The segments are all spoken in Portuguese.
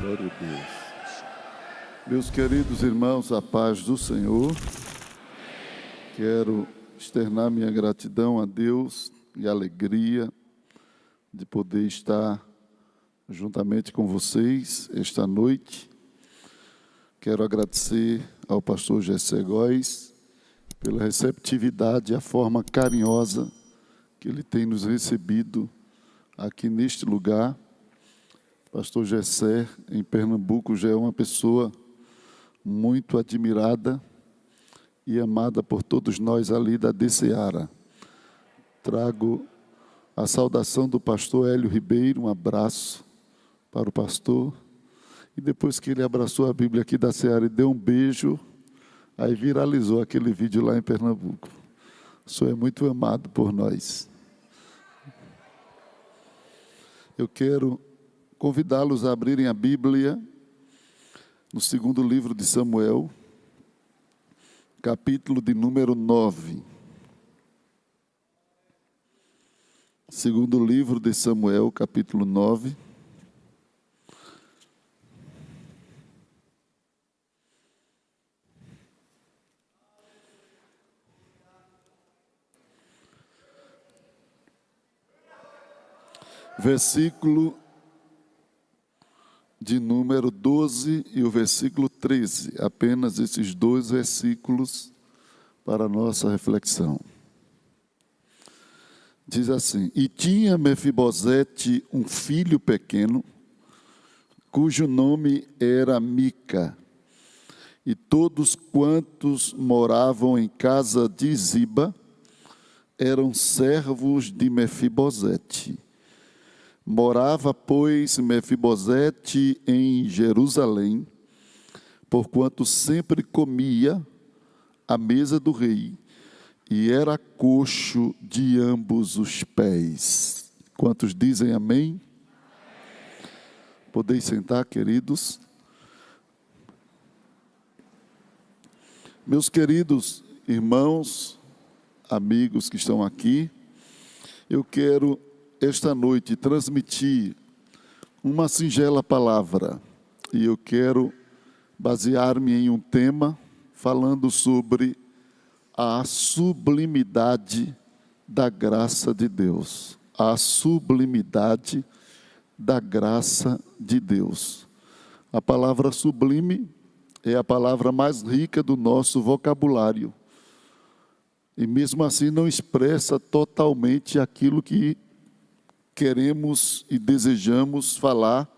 Glória a Deus. Meus queridos irmãos, a paz do Senhor. Quero externar minha gratidão a Deus e a alegria de poder estar juntamente com vocês esta noite. Quero agradecer ao pastor Jessé Góes pela receptividade e a forma carinhosa que ele tem nos recebido aqui neste lugar. Pastor Jessé, em Pernambuco, já é uma pessoa muito admirada e amada por todos nós ali da DCeara. Trago a saudação do pastor Hélio Ribeiro, um abraço para o pastor. E depois que ele abraçou a Bíblia aqui da Seara e deu um beijo, aí viralizou aquele vídeo lá em Pernambuco. O senhor é muito amado por nós. Eu quero convidá-los a abrirem a Bíblia no segundo livro de Samuel, capítulo de número 9. Segundo livro de Samuel, capítulo 9. Versículo de número 12 e o versículo 13. Apenas esses dois versículos para a nossa reflexão. Diz assim: E tinha Mefibosete um filho pequeno, cujo nome era Mica. E todos quantos moravam em casa de Ziba eram servos de Mefibosete. Morava, pois, Mefibosete em Jerusalém, porquanto sempre comia à mesa do rei, e era coxo de ambos os pés. Quantos dizem amém? Podeis sentar, queridos. Meus queridos irmãos, amigos que estão aqui, eu quero esta noite transmitir uma singela palavra, e eu quero basear-me em um tema falando sobre a sublimidade da graça de Deus. A sublimidade da graça de Deus. A palavra sublime é a palavra mais rica do nosso vocabulário, e mesmo assim não expressa totalmente aquilo que queremos e desejamos falar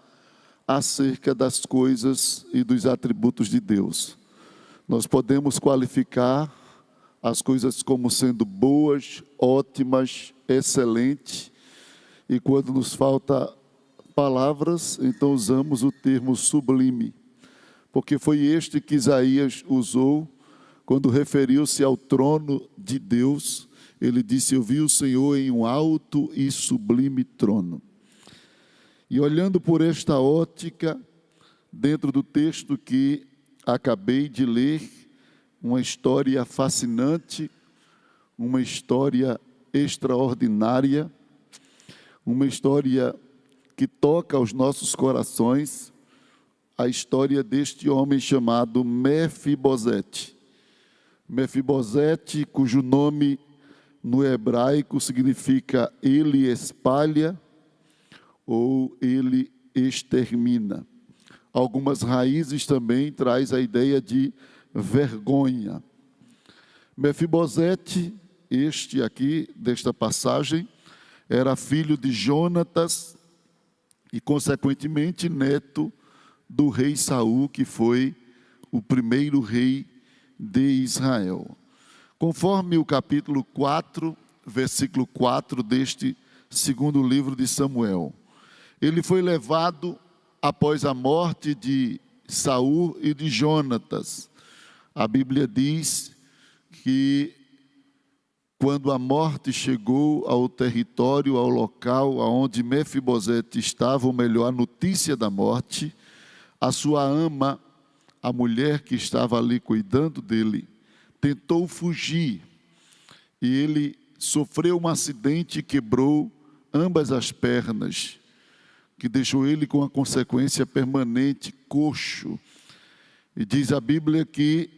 acerca das coisas e dos atributos de Deus. Nós podemos qualificar as coisas como sendo boas, ótimas, excelentes, e quando nos falta palavras, então usamos o termo sublime, porque foi este que Isaías usou quando referiu-se ao trono de Deus. Ele disse: eu vi o Senhor em um alto e sublime trono. E olhando por esta ótica, dentro do texto que acabei de ler, uma história fascinante, uma história extraordinária, uma história que toca aos nossos corações, a história deste homem chamado Mefibosete. Mefibosete, cujo nome no hebraico significa ele espalha ou ele extermina. Algumas raízes também traz a ideia de vergonha. Mefibosete, este aqui desta passagem, era filho de Jonatas e consequentemente neto do rei Saul, que foi o primeiro rei de Israel. Conforme o capítulo 4, versículo 4 deste segundo livro de Samuel, ele foi levado após a morte de Saul e de Jonatas. A Bíblia diz que quando a morte chegou ao território, ao local onde Mefibosete estava, ou melhor, a notícia da morte, a sua ama, a mulher que estava ali cuidando dele, tentou fugir, e ele sofreu um acidente e quebrou ambas as pernas. que deixou ele com a consequência permanente, coxo. E diz a Bíblia que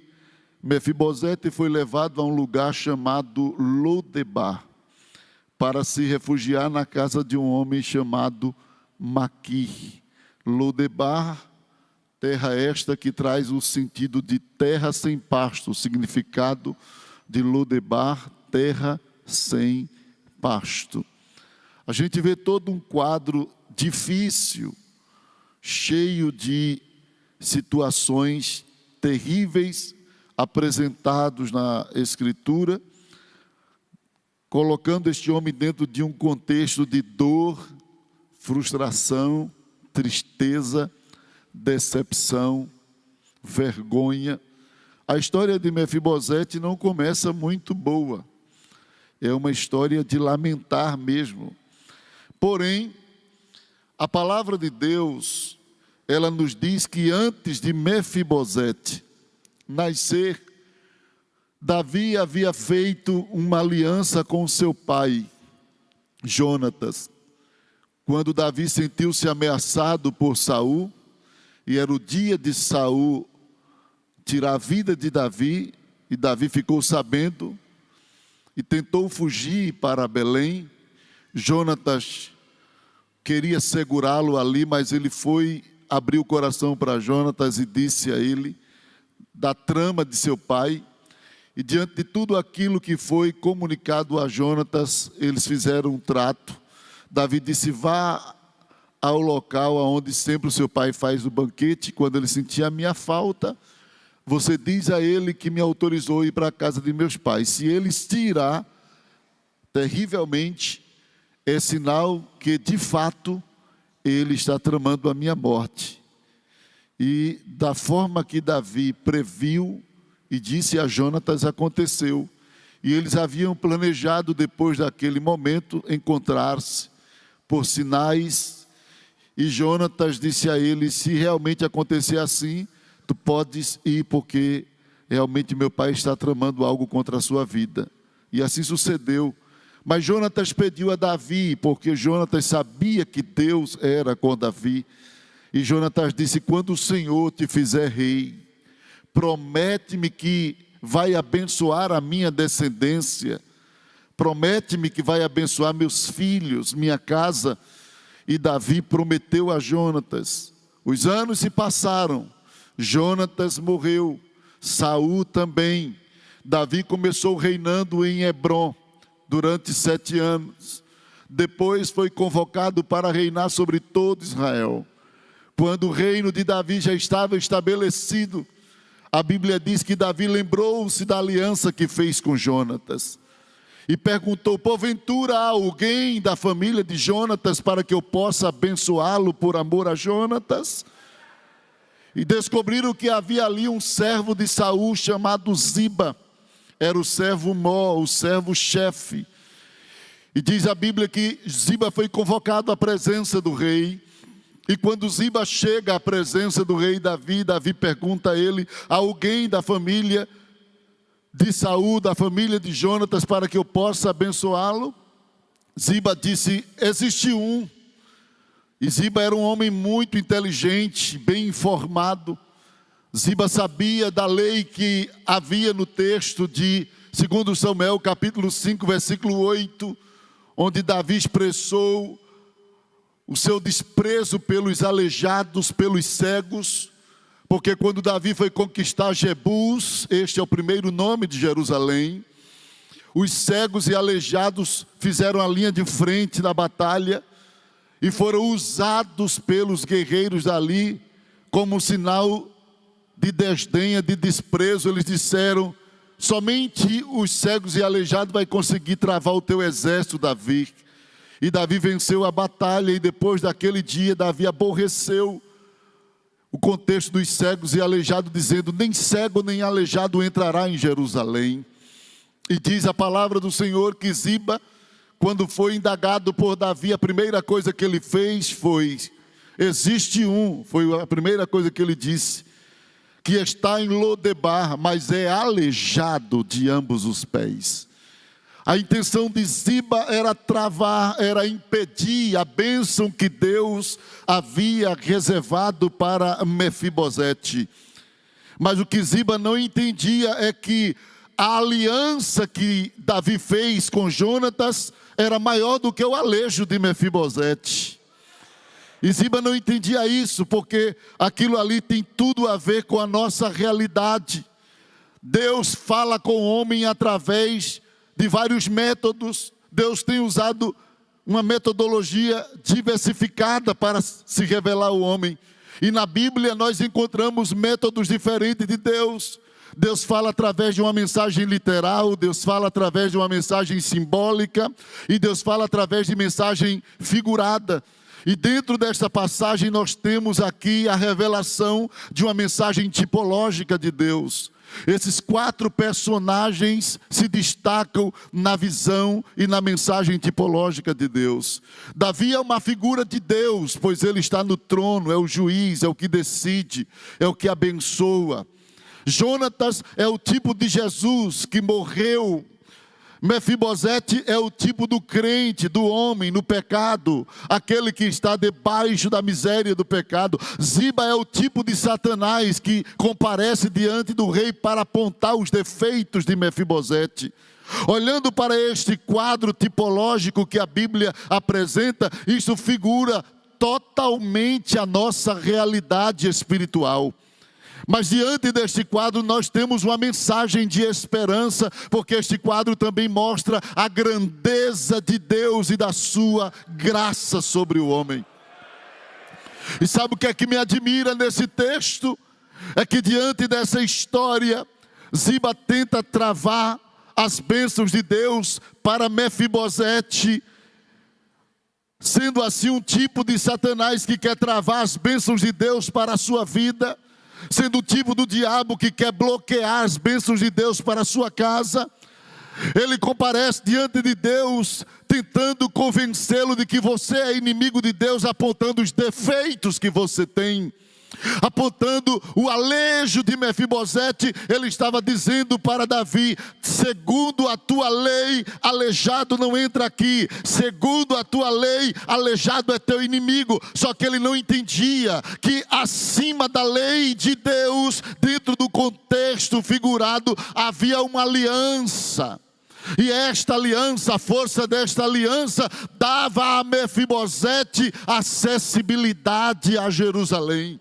Mefibosete foi levado a um lugar chamado Lodebar, para se refugiar na casa de um homem chamado Maquir. Lodebar, terra esta que traz o sentido de terra sem pasto, o significado de Lodebar, terra sem pasto. A gente vê todo um quadro difícil, cheio de situações terríveis apresentados na Escritura, colocando este homem dentro de um contexto de dor, frustração, tristeza, decepção, vergonha. A história de Mefibosete não começa muito boa. É uma história de lamentar mesmo. Porém, a palavra de Deus, ela nos diz que antes de Mefibosete nascer, Davi havia feito uma aliança com seu pai, Jonatas. Quando Davi sentiu-se ameaçado por Saul, e era o dia de Saul tirar a vida de Davi, e Davi ficou sabendo, e tentou fugir para Belém. Jonatas queria segurá-lo ali, mas ele abriu o coração para Jonatas e disse a ele da trama de seu pai. E diante de tudo aquilo que foi comunicado a Jonatas, eles fizeram um trato. Davi disse: vá ao local onde sempre o seu pai faz o banquete. Quando ele sentir a minha falta, você diz a ele que me autorizou a ir para a casa de meus pais. Se ele se irá terrivelmente, é sinal que de fato ele está tramando a minha morte. E da forma que Davi previu e disse a Jonatas, aconteceu. E eles haviam planejado depois daquele momento encontrar-se por sinais. E Jonatas disse a ele: se realmente acontecer assim, tu podes ir, porque realmente meu pai está tramando algo contra a sua vida. E assim sucedeu. Mas Jonatas pediu a Davi, porque Jonatas sabia que Deus era com Davi. E Jonatas disse: quando o Senhor te fizer rei, promete-me que vai abençoar a minha descendência, promete-me que vai abençoar meus filhos, minha casa. E Davi prometeu a Jonatas. Os anos se passaram, Jonatas morreu, Saul também. Davi começou reinando em Hebrom durante 7 anos. Depois foi convocado para reinar sobre todo Israel. Quando o reino de Davi já estava estabelecido, a Bíblia diz que Davi lembrou-se da aliança que fez com Jonatas. E perguntou: porventura há alguém da família de Jonatas para que eu possa abençoá-lo por amor a Jonatas? E descobriram que havia ali um servo de Saul chamado Ziba. Era o servo mó, o servo-chefe. E diz a Bíblia que Ziba foi convocado à presença do rei. E quando Ziba chega à presença do rei Davi, Davi pergunta a ele: alguém da família de Saul, da família de Jonatas, para que eu possa abençoá-lo? Ziba disse: existe um. E Ziba era um homem muito inteligente, bem informado. Ziba sabia da lei que havia no texto de 2 Samuel, capítulo 5, versículo 8, onde Davi expressou o seu desprezo pelos aleijados, pelos cegos, porque quando Davi foi conquistar Jebus, este é o primeiro nome de Jerusalém, os cegos e aleijados fizeram a linha de frente na batalha e foram usados pelos guerreiros dali como sinal de desdenha, de desprezo. Eles disseram: somente os cegos e aleijados vai conseguir travar o teu exército, Davi. E Davi venceu a batalha, e depois daquele dia Davi aborreceu o contexto dos cegos e aleijados, dizendo: nem cego nem aleijado entrará em Jerusalém. E diz a palavra do Senhor que Ziba, quando foi indagado por Davi, a primeira coisa que ele fez foi: existe um, foi a primeira coisa que ele disse, que está em Lodebar, mas é aleijado de ambos os pés. A intenção de Ziba era travar, era impedir a bênção que Deus havia reservado para Mefibosete. Mas o que Ziba não entendia é que a aliança que Davi fez com Jonatas era maior do que o alejo de Mefibosete. E Ziba não entendia isso, porque aquilo ali tem tudo a ver com a nossa realidade. Deus fala com o homem através de vários métodos. Deus tem usado uma metodologia diversificada para se revelar ao homem. E na Bíblia nós encontramos métodos diferentes de Deus. Deus fala através de uma mensagem literal, Deus fala através de uma mensagem simbólica, e Deus fala através de mensagem figurada. E dentro desta passagem nós temos aqui a revelação de uma mensagem tipológica de Deus. Esses 4 personagens se destacam na visão e na mensagem tipológica de Deus. Davi é uma figura de Deus, pois ele está no trono, é o juiz, é o que decide, é o que abençoa. Jonatas é o tipo de Jesus que morreu. Mefibosete é o tipo do crente, do homem no pecado, aquele que está debaixo da miséria do pecado. Ziba é o tipo de Satanás que comparece diante do rei para apontar os defeitos de Mefibosete. Olhando para este quadro tipológico que a Bíblia apresenta, isso figura totalmente a nossa realidade espiritual. Mas diante deste quadro nós temos uma mensagem de esperança, porque este quadro também mostra a grandeza de Deus e da sua graça sobre o homem. E sabe o que é que me admira nesse texto? É que diante dessa história, Ziba tenta travar as bênçãos de Deus para Mefibosete, sendo assim um tipo de Satanás que quer travar as bênçãos de Deus para a sua vida, sendo o tipo do diabo que quer bloquear as bênçãos de Deus para a sua casa. Ele comparece diante de Deus, tentando convencê-lo de que você é inimigo de Deus, apontando os defeitos que você tem, apontando o alejo de Mefibosete. Ele estava dizendo para Davi: segundo a tua lei, aleijado não entra aqui. Segundo a tua lei, aleijado é teu inimigo. Só que ele não entendia que acima da lei de Deus, dentro do contexto figurado, havia uma aliança. E esta aliança, a força desta aliança, dava a Mefibosete acessibilidade a Jerusalém.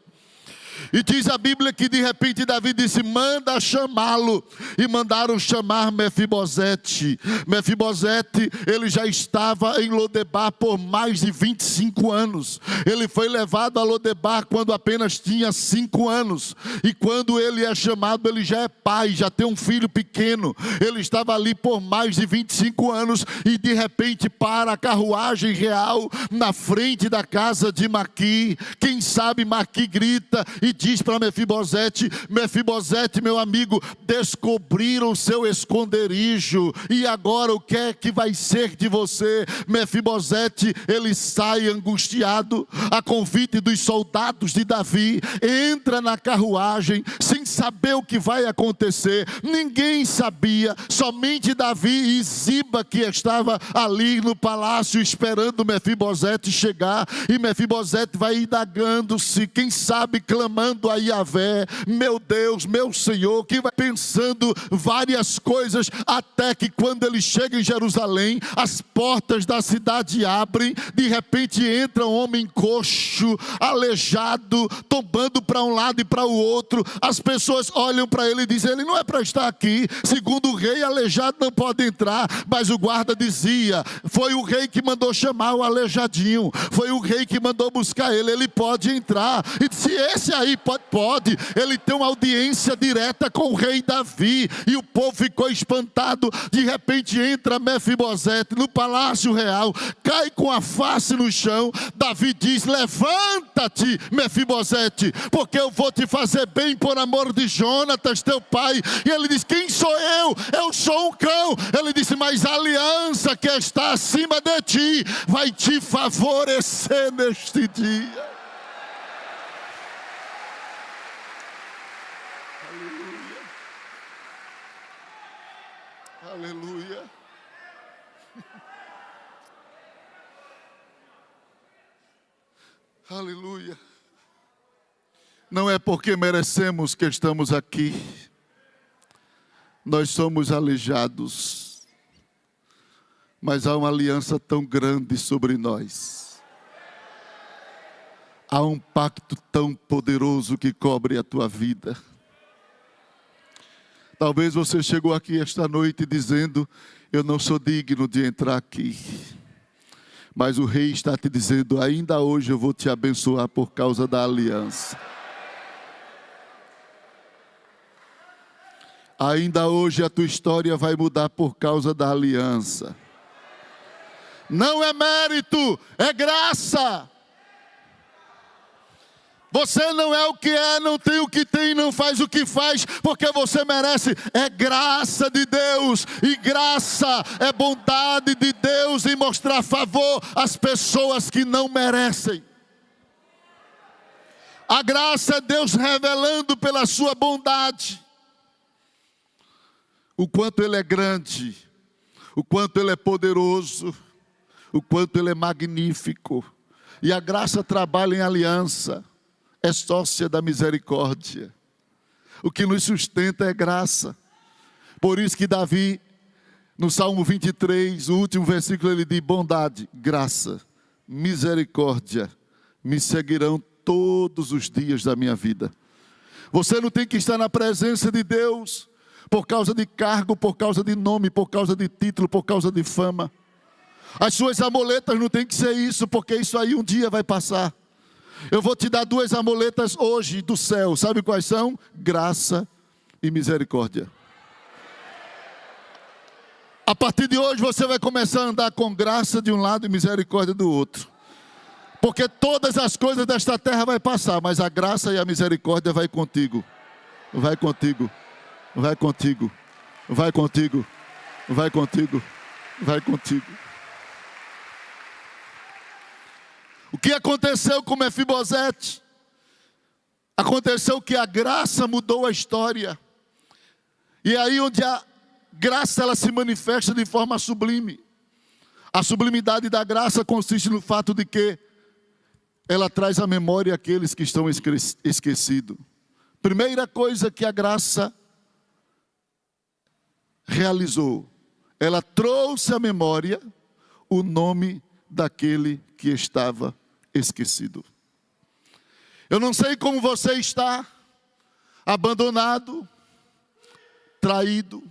E diz a Bíblia que de repente Davi disse: manda chamá-lo. E mandaram chamar Mefibosete. Mefibosete, ele já estava em Lodebar por mais de 25 anos. Ele foi levado a Lodebar quando apenas tinha 5 anos. E quando ele é chamado, ele já é pai, já tem um filho pequeno. Ele estava ali por mais de 25 anos. E de repente para a carruagem real na frente da casa de Maqui. Quem sabe Maqui grita e diz para Mefibosete: Mefibosete, meu amigo, descobriram o seu esconderijo, e agora o que é que vai ser de você? Mefibosete, ele sai angustiado, a convite dos soldados de Davi, entra na carruagem, sem saber o que vai acontecer. Ninguém sabia, somente Davi e Ziba, que estava ali no palácio esperando Mefibosete chegar. E Mefibosete vai indagando-se, quem sabe clamando a Yahvé: meu Deus, meu Senhor, que vai pensando várias coisas, até que quando ele chega em Jerusalém, as portas da cidade abrem. De repente entra um homem coxo, aleijado, tombando para um lado e para o outro. As pessoas olham para ele e dizem: ele não é para estar aqui, segundo o rei, aleijado não pode entrar. Mas o guarda dizia: foi o rei que mandou chamar o aleijadinho, foi o rei que mandou buscar ele, ele pode entrar. E se esse aí pode, ele tem uma audiência direta com o rei Davi. E o povo ficou espantado. De repente entra Mefibosete no palácio real, cai com a face no chão. Davi diz: levanta-te, Mefibosete, porque eu vou te fazer bem por amor de Jonatas, teu pai. E ele diz: quem sou eu? Eu sou um cão. Ele disse: mas a aliança que está acima de ti vai te favorecer neste dia. Aleluia. Aleluia. Não é porque merecemos que estamos aqui. Nós somos aleijados. Mas há uma aliança tão grande sobre nós. Há um pacto tão poderoso que cobre a tua vida. Talvez você chegou aqui esta noite dizendo: eu não sou digno de entrar aqui. Mas o rei está te dizendo: ainda hoje eu vou te abençoar por causa da aliança. Ainda hoje a tua história vai mudar por causa da aliança. Não é mérito, é graça. Você não é o que é, não tem o que tem, não faz o que faz, porque você merece. É graça de Deus, e graça é bondade de Deus em mostrar favor às pessoas que não merecem. A graça é Deus revelando pela sua bondade o quanto Ele é grande, o quanto Ele é poderoso, o quanto Ele é magnífico. E a graça trabalha em aliança. É sócia da misericórdia. O que nos sustenta é graça. Por isso que Davi, no Salmo 23, o último versículo, ele diz: bondade, graça, misericórdia me seguirão todos os dias da minha vida. Você não tem que estar na presença de Deus por causa de cargo, por causa de nome, por causa de título, por causa de fama. As suas amuletas não tem que ser isso, porque isso aí um dia vai passar. Eu vou te dar 2 amuletas hoje do céu. Sabe quais são? Graça e misericórdia. A partir de hoje você vai começar a andar com graça de um lado e misericórdia do outro. Porque todas as coisas desta terra vai passar, mas a graça e a misericórdia vai contigo. Vai contigo. Vai contigo. Vai contigo. Vai contigo. Vai contigo. O que aconteceu com Mefibosete? Aconteceu que a graça mudou a história. E é aí onde a graça ela se manifesta de forma sublime. A sublimidade da graça consiste no fato de que ela traz à memória aqueles que estão esquecidos. Primeira coisa que a graça realizou, ela trouxe à memória o nome daquele que estava esquecido. Eu não sei como você está, abandonado, traído,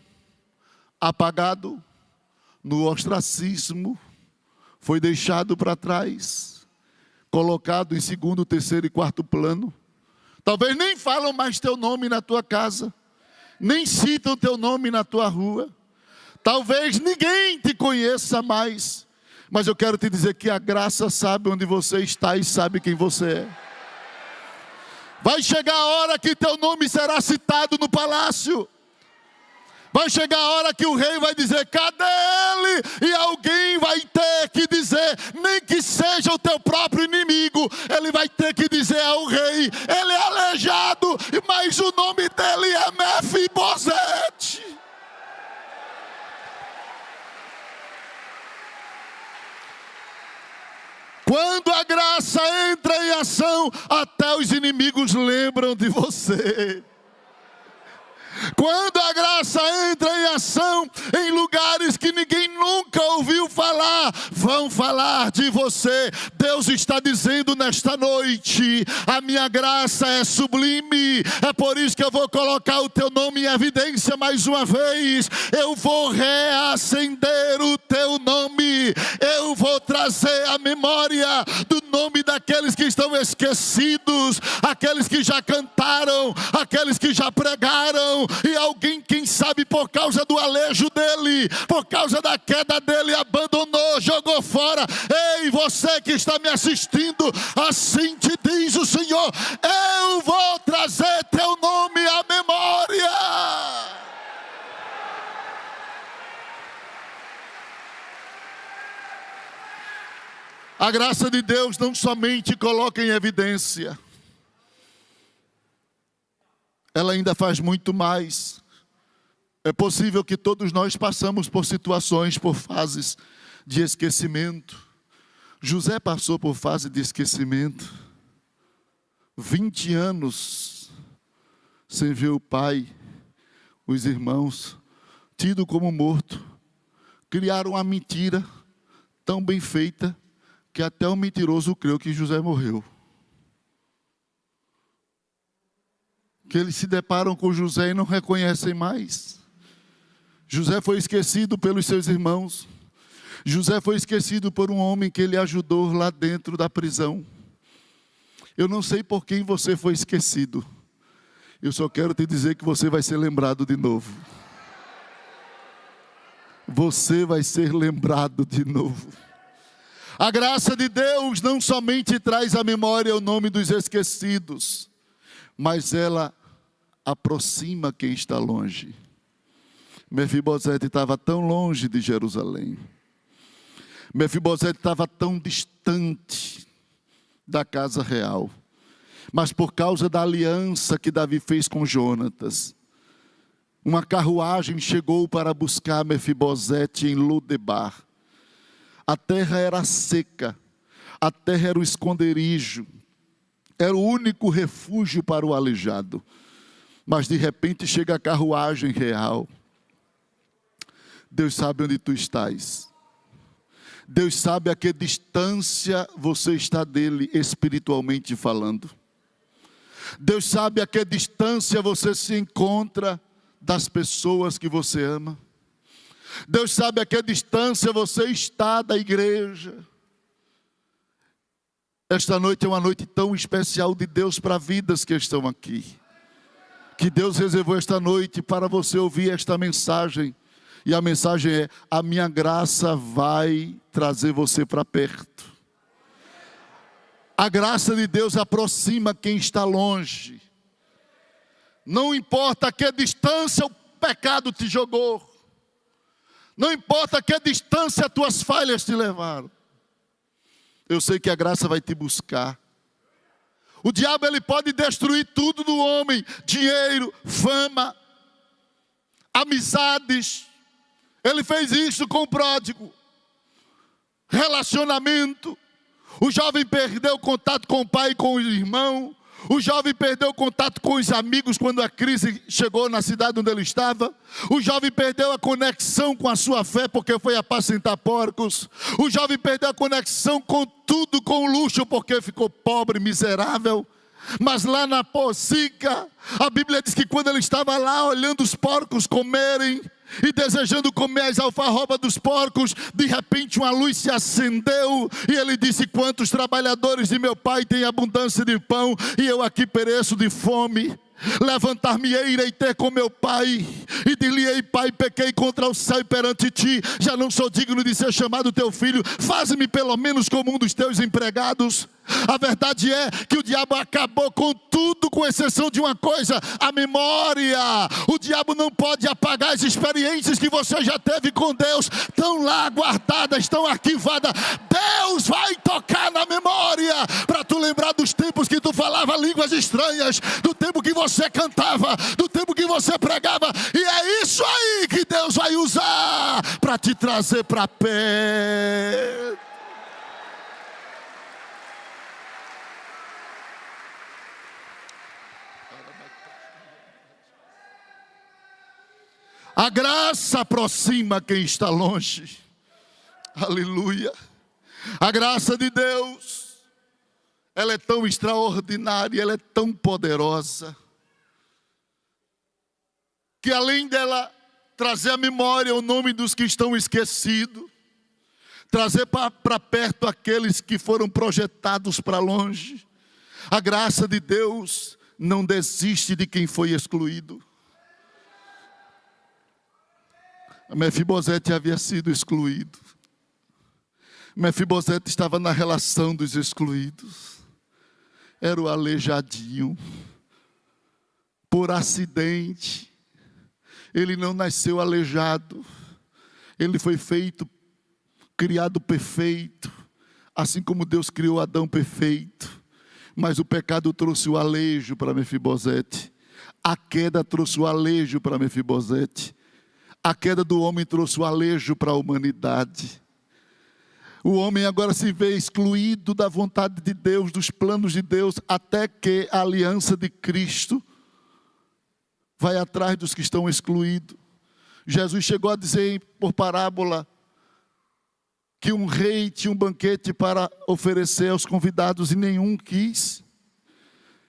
apagado, no ostracismo, foi deixado para trás, colocado em segundo, terceiro e quarto plano. Talvez nem falam mais teu nome na tua casa, nem citam teu nome na tua rua. Talvez ninguém te conheça mais. Mas eu quero te dizer que a graça sabe onde você está e sabe quem você é. Vai chegar a hora que teu nome será citado no palácio. Vai chegar a hora que o rei vai dizer: cadê ele? E alguém vai ter que dizer, nem que seja o teu próprio inimigo, ele vai ter que dizer ao rei: ele é aleijado, mas o nome dele é Mefibosete. Quando a graça entra em ação, até os inimigos lembram de você. Quando a graça entra em ação, em lugares que ninguém nunca ouviu falar, vão falar de você. Deus está dizendo nesta noite: a minha graça é sublime, é por isso que eu vou colocar o teu nome em evidência mais uma vez. Eu vou reacender o teu nome, eu vou trazer a memória do nome daqueles que estão esquecidos, aqueles que já cantaram, aqueles que já pregaram. E alguém, quem sabe, por causa do alejo dele, por causa da queda dele, abandonou, jogou fora. Ei, você que está me assistindo, assim te diz o Senhor: eu vou trazer teu nome à memória. A graça de Deus não somente coloca em evidência, ela ainda faz muito mais. É possível que todos nós passamos por situações, por fases de esquecimento. José passou por fase de esquecimento. 20 anos sem ver o pai, os irmãos, tido como morto. Criaram uma mentira tão bem feita que até o mentiroso creu que José morreu. Que eles se deparam com José e não reconhecem mais. José foi esquecido pelos seus irmãos. José foi esquecido por um homem que ele ajudou lá dentro da prisão. Eu não sei por quem você foi esquecido. Eu só quero te dizer que você vai ser lembrado de novo. Você vai ser lembrado de novo. A graça de Deus não somente traz à memória o nome dos esquecidos, mas ela aproxima quem está longe. Mefibosete estava tão longe de Jerusalém. Mefibosete estava tão distante da casa real. Mas por causa da aliança que Davi fez com Jonatas, uma carruagem chegou para buscar Mefibosete em Lodebar. A terra era seca, a terra era o esconderijo, era o único refúgio para o aleijado. Mas de repente chega a carruagem real. Deus sabe onde tu estás. Deus sabe a que distância você está dele espiritualmente falando. Deus sabe a que distância você se encontra das pessoas que você ama. Deus sabe a que distância você está da igreja. Esta noite é uma noite tão especial de Deus para vidas que estão aqui. Que Deus reservou esta noite para você ouvir esta mensagem. E a mensagem é: a minha graça vai trazer você para perto. A graça de Deus aproxima quem está longe. Não importa a que distância o pecado te jogou. Não importa a que distância as tuas falhas te levaram. Eu sei que a graça vai te buscar. O diabo ele pode destruir tudo do homem: dinheiro, fama, amizades. Ele fez isso com o pródigo. Relacionamento. O jovem perdeu o contato com o pai e com o irmão. O jovem perdeu o contato com os amigos quando a crise chegou na cidade onde ele estava. O jovem perdeu a conexão com a sua fé porque foi apacentar porcos. O jovem perdeu a conexão com tudo, com o luxo, porque ficou pobre, miserável. Mas lá na Pocica, a Bíblia diz que quando ele estava lá olhando os porcos comerem e desejando comer as alfarrobas dos porcos, de repente uma luz se acendeu e ele disse: quantos trabalhadores de meu pai têm abundância de pão e eu aqui pereço de fome. Levantar-me-ei, irei ter com meu pai e dir-lhe-ei: pai, pequei contra o céu e perante ti, já não sou digno de ser chamado teu filho, faze-me pelo menos como um dos teus empregados. A verdade é que o diabo acabou com tudo, com exceção de uma coisa: a memória. O diabo não pode apagar as experiências que você já teve com Deus, estão lá guardadas, estão arquivadas. Deus vai tocar na memória para tu lembrar dos tempos que tu falava línguas estranhas, do tempo que você cantava, do tempo que você pregava. E é isso aí que Deus vai usar para te trazer para perto. A graça aproxima quem está longe. Aleluia. A graça de Deus, ela é tão extraordinária, ela é tão poderosa, que além dela trazer à memória o nome dos que estão esquecidos, trazer para perto aqueles que foram projetados para longe, a graça de Deus não desiste de quem foi excluído. Mefibosete havia sido excluído. Mefibosete estava na relação dos excluídos. Era o aleijadinho. Por acidente. Ele não nasceu aleijado. Ele foi criado perfeito. Assim como Deus criou Adão perfeito. Mas o pecado trouxe o aleijo para Mefibosete. A queda trouxe o aleijo para Mefibosete. A queda do homem trouxe o alejo para a humanidade. O homem agora se vê excluído da vontade de Deus, dos planos de Deus, até que a aliança de Cristo vai atrás dos que estão excluídos. Jesus chegou a dizer por parábola que um rei tinha um banquete para oferecer aos convidados e nenhum quis.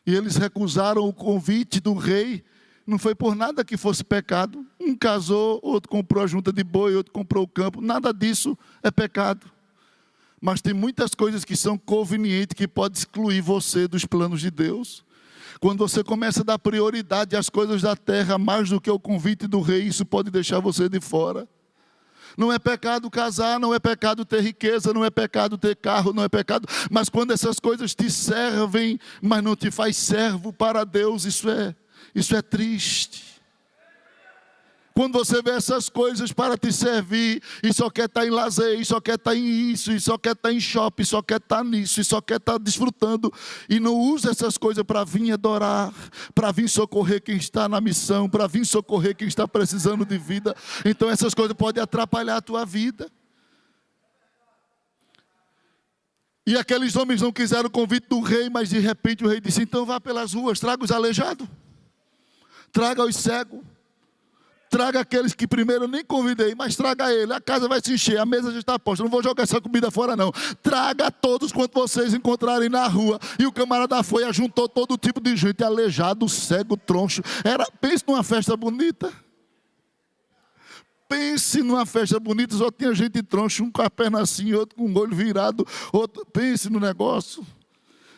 E eles recusaram o convite do rei. Não foi por nada que fosse pecado. Um casou, outro comprou a junta de boi, outro comprou o campo. Nada disso é pecado. Mas tem muitas coisas que são convenientes, que podem excluir você dos planos de Deus. Quando você começa a dar prioridade às coisas da terra, mais do que o convite do rei, isso pode deixar você de fora. Não é pecado casar, não é pecado ter riqueza, não é pecado ter carro, não é pecado. Mas quando essas coisas te servem, mas não te faz servo para Deus, isso é triste. Quando você vê essas coisas para te servir, e só quer estar em lazer, e só quer estar em isso, e só quer estar em shopping, e só quer estar nisso, e só quer estar desfrutando, e não usa essas coisas para vir adorar, para vir socorrer quem está na missão, para vir socorrer quem está precisando de vida, então essas coisas podem atrapalhar a tua vida. E aqueles homens não quiseram o convite do rei, mas de repente o rei disse: então vá pelas ruas, traga os aleijados, traga os cegos, traga aqueles que primeiro eu nem convidei, mas traga ele, a casa vai se encher, a mesa já está posta, não vou jogar essa comida fora não. Traga todos quanto vocês encontrarem na rua. E o camarada foi, ajuntou todo tipo de gente, aleijado, cego, troncho. Pense numa festa bonita. Pense numa festa bonita, só tinha gente troncho, um com a perna assim, outro com o olho virado, outro. Pense no negócio.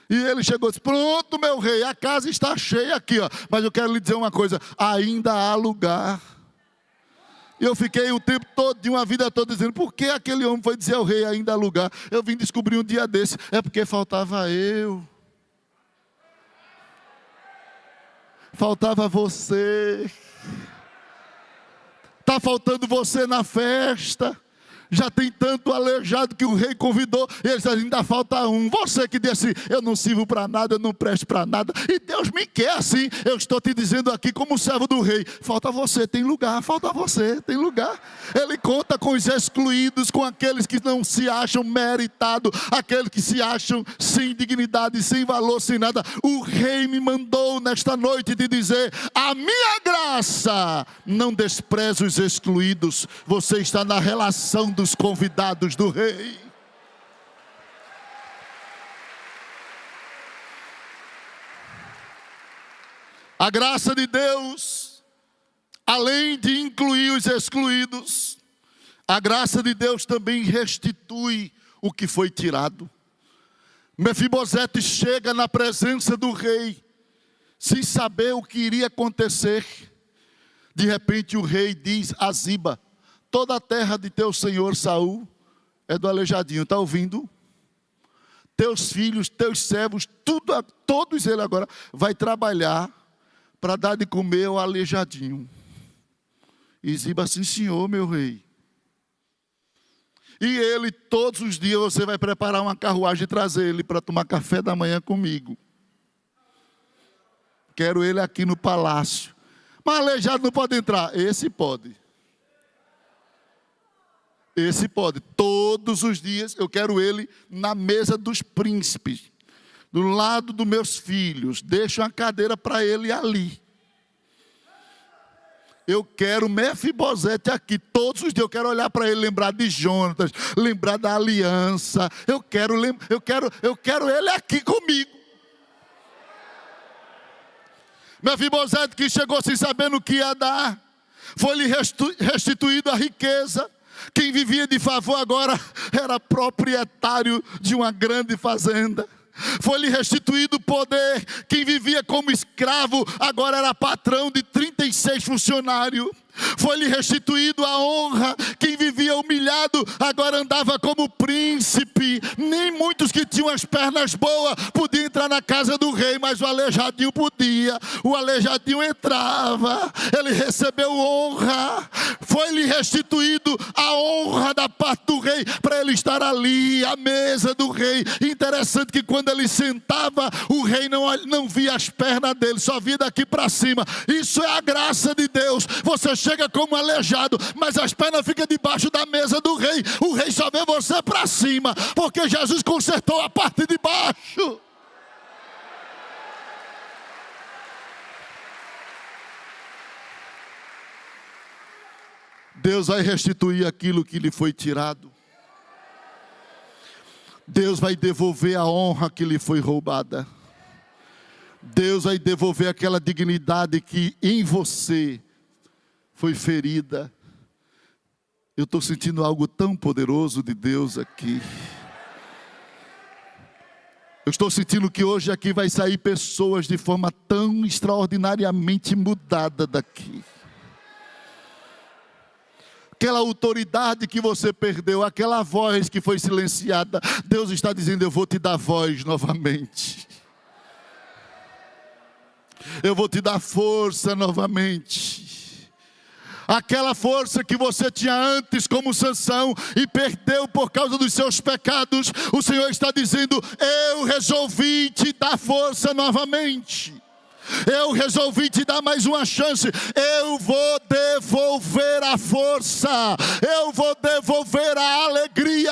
E ele chegou e disse: pronto, meu rei, a casa está cheia aqui, ó. Mas eu quero lhe dizer uma coisa: ainda há lugar. E eu fiquei o tempo todo, de uma vida toda, dizendo: por que aquele homem foi dizer ao rei ainda há lugar? Eu vim descobrir um dia desse: é porque faltava eu. Faltava você. Está faltando você na festa. Já tem tanto aleijado que o rei convidou, e ele disse: ainda falta um. Você que disse: eu não sirvo para nada, eu não presto para nada, e Deus me quer assim. Eu estou te dizendo aqui como servo do rei: falta você, tem lugar, falta você, tem lugar. Ele conta com os excluídos, com aqueles que não se acham meritados, aqueles que se acham sem dignidade, sem valor, sem nada. O rei me mandou nesta noite te dizer: a minha graça não despreza os excluídos. Você está na relação dos convidados do rei. A graça de Deus, além de incluir os excluídos, a graça de Deus também restitui o que foi tirado. Mefibosete chega na presença do rei, sem saber o que iria acontecer. De repente o rei diz a Ziba: toda a terra de teu senhor Saul é do aleijadinho. Está ouvindo? Teus filhos, teus servos, todos eles agora vai trabalhar para dar de comer ao aleijadinho. E Ziba: sim senhor, meu rei. E ele, todos os dias você vai preparar uma carruagem e trazer ele para tomar café da manhã comigo. Quero ele aqui no palácio. Mas aleijado não pode entrar. Esse pode. Esse pode. Todos os dias eu quero ele na mesa dos príncipes, do lado dos meus filhos. Deixo uma cadeira para ele ali. Eu quero Mefibosete aqui. Todos os dias eu quero olhar para ele, lembrar de Jonatas, lembrar da aliança. Eu quero ele aqui comigo. Mefibosete, que chegou sem saber no que ia dar, foi-lhe restituído a riqueza. Quem vivia de favor agora era proprietário de uma grande fazenda. Foi-lhe restituído o poder. Quem vivia como escravo agora era patrão de 36 funcionários. Foi-lhe restituído a honra. Quem vivia humilhado agora andava como príncipe. Nem muitos que tinham as pernas boas podiam entrar na casa do rei, mas o aleijadinho podia. O aleijadinho entrava. Ele recebeu honra. Foi-lhe restituído a honra da parte do rei, para ele estar ali à mesa do rei. Interessante que quando ele sentava, o rei não via as pernas dele, só via daqui para cima. Isso é a graça de Deus. Você chega como aleijado, mas as pernas ficam debaixo da mesa do rei. O rei só vê você para cima, porque Jesus consertou a parte de baixo. Deus vai restituir aquilo que lhe foi tirado. Deus vai devolver a honra que lhe foi roubada. Deus vai devolver aquela dignidade que em você foi ferida. Eu estou sentindo algo tão poderoso de Deus aqui. Eu estou sentindo que hoje aqui vai sair pessoas de forma tão extraordinariamente mudada daqui. Aquela autoridade que você perdeu, aquela voz que foi silenciada, Deus está dizendo: eu vou te dar voz novamente. Eu vou te dar força novamente. Aquela força que você tinha antes como Sansão e perdeu por causa dos seus pecados, o Senhor está dizendo: eu resolvi te dar força novamente. Eu resolvi te dar mais uma chance. Eu vou devolver a força. Eu vou devolver a alegria.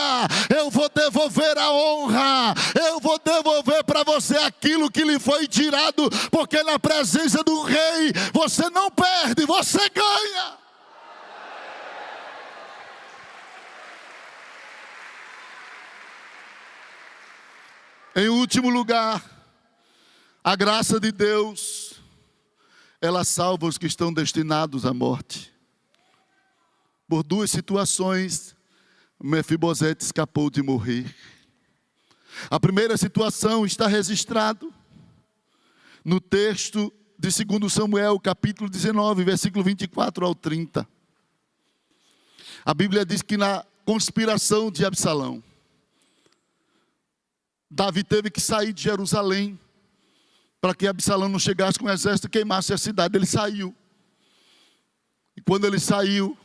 Eu vou devolver a honra. Eu vou devolver para você aquilo que lhe foi tirado. Porque na presença do rei você não perde, você ganha. Em último lugar, a graça de Deus, ela salva os que estão destinados à morte. Por duas situações, Mefibosete escapou de morrer. A primeira situação está registrado no texto de 2 Samuel, capítulo 19, versículo 24 ao 30. A Bíblia diz que na conspiração de Absalão, Davi teve que sair de Jerusalém para que Absalão não chegasse com o exército e queimasse a cidade. Ele saiu. E quando ele saiu,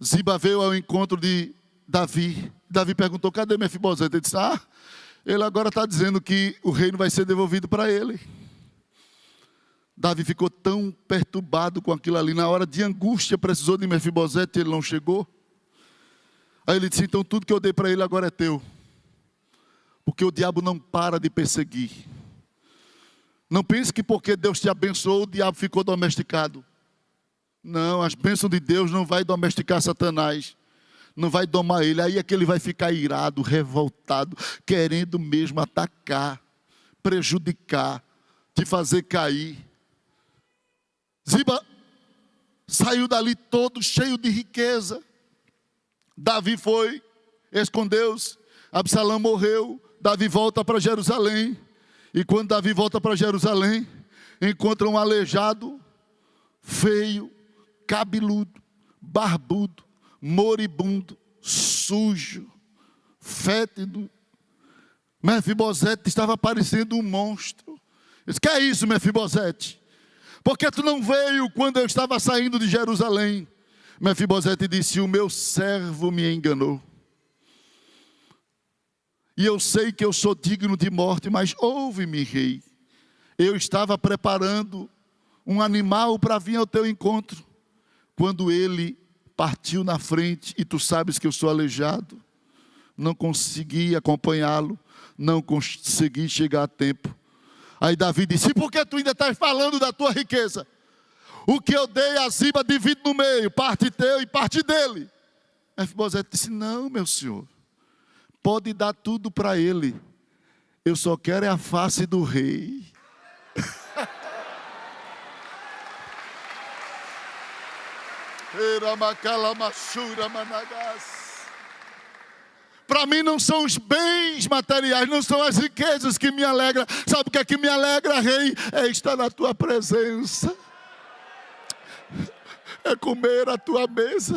Ziba veio ao encontro de Davi. Davi perguntou: cadê Mefibosete? Ele disse: ele agora está dizendo que o reino vai ser devolvido para ele. Davi ficou tão perturbado com aquilo ali. Na hora de angústia, precisou de Mefibosete, ele não chegou. Aí ele disse: então tudo que eu dei para ele agora é teu. Porque o diabo não para de perseguir. Não pense que porque Deus te abençoou, o diabo ficou domesticado. Não, as bênçãos de Deus não vai domesticar Satanás. Não vai domar ele. Aí é que ele vai ficar irado, revoltado, querendo mesmo atacar, prejudicar, te fazer cair. Ziba saiu dali todo cheio de riqueza. Davi foi, escondeu-se. Absalão morreu. Davi volta para Jerusalém. E quando Davi volta para Jerusalém, encontra um aleijado, feio, cabeludo, barbudo, moribundo, sujo, fétido. Mefibosete estava parecendo um monstro. Ele disse: que é isso, Mefibosete? Por que tu não veio quando eu estava saindo de Jerusalém? Mefibosete disse: o meu servo me enganou. E eu sei que eu sou digno de morte, mas ouve-me, rei. Eu estava preparando um animal para vir ao teu encontro. Quando ele partiu na frente, e tu sabes que eu sou aleijado, não consegui acompanhá-lo, não consegui chegar a tempo. Aí Davi disse: e por que tu ainda estás falando da tua riqueza? O que eu dei a Ziba divido no meio, parte teu e parte dele. Mefibosete disse: não, meu senhor. Pode dar tudo para ele. Eu só quero é a face do rei. Para mim não são os bens materiais, não são as riquezas que me alegram. Sabe o que é que me alegra, rei? É estar na tua presença. É comer a tua mesa.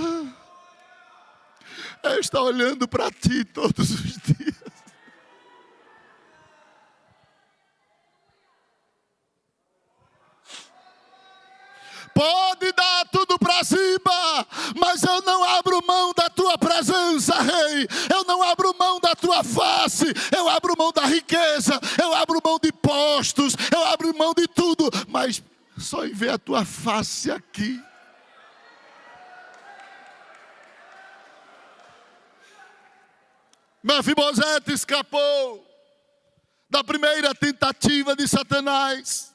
É estar olhando para ti todos os dias. Pode dar tudo para cima, mas eu não abro mão da tua presença, rei. Eu não abro mão da tua face. Eu abro mão da riqueza. Eu abro mão de postos. Eu abro mão de tudo. Mas só em ver a tua face aqui. Mefibosete escapou da primeira tentativa de Satanás.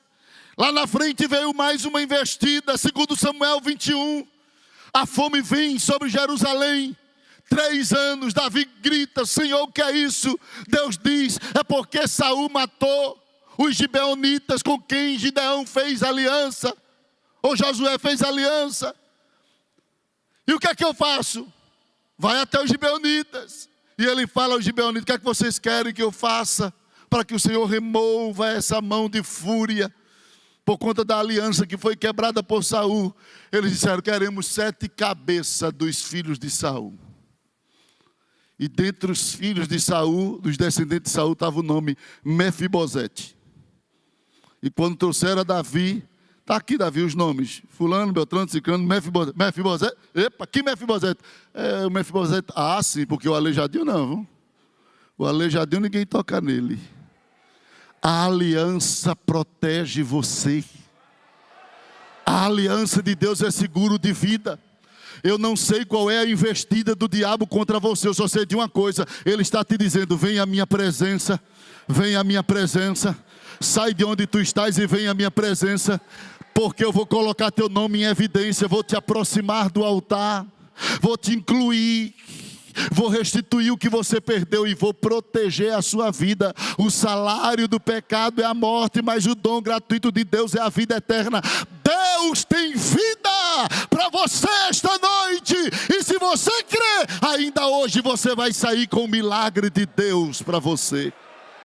Lá na frente veio mais uma investida. Segundo Samuel 21, a fome vem sobre Jerusalém. 3 anos, Davi grita: Senhor, o que é isso? Deus diz: é porque Saul matou os gibeonitas com quem Gideão fez aliança, ou Josué fez aliança. E o que é que eu faço? Vai até os gibeonitas. E ele fala aos gibeonitas: o que é que vocês querem que eu faça para que o Senhor remova essa mão de fúria por conta da aliança que foi quebrada por Saul? Eles disseram: queremos 7 cabeças dos filhos de Saul. E dentre os filhos de Saul, dos descendentes de Saul, estava o nome Mefibosete. E quando trouxeram a Davi, está aqui, Davi, os nomes: fulano, Beltrano, Ciclano, Mefibosete. Mefibosete? Epa, que Mefibosete? É o Mefibosete. Ah, sim, porque o aleijadinho não, viu? O aleijadinho ninguém toca nele. A aliança protege você. A aliança de Deus é seguro de vida. Eu não sei qual é a investida do diabo contra você. Eu só sei de uma coisa: ele está te dizendo: vem à minha presença, vem à minha presença. Sai de onde tu estás e vem à minha presença, porque eu vou colocar teu nome em evidência. Vou te aproximar do altar, vou te incluir, vou restituir o que você perdeu e vou proteger a sua vida. O salário do pecado é a morte, mas o dom gratuito de Deus é a vida eterna. Deus tem vida para você esta noite, e se você crer, ainda hoje você vai sair com o milagre de Deus para você.